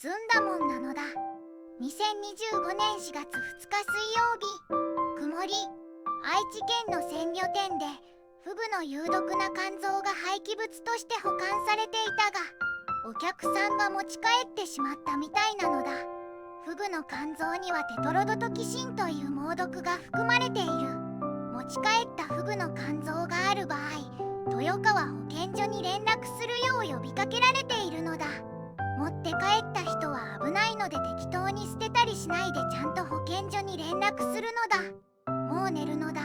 ずんだもんなのだ。2025年4月2日水曜日、曇り。愛知県の鮮魚店でフグの有毒な肝臓が廃棄物として保管されていたが、お客さんが持ち帰ってしまったみたいなのだ。フグの肝臓にはテトロドトキシンという猛毒が含まれている。持ち帰ったフグの肝臓がある場合、豊川保健所に連絡するよう呼びかけられているのだ。持って帰った人は危ないので適当に捨てたりしないでちゃんと保健所に連絡するのだ。もう寝るのだ。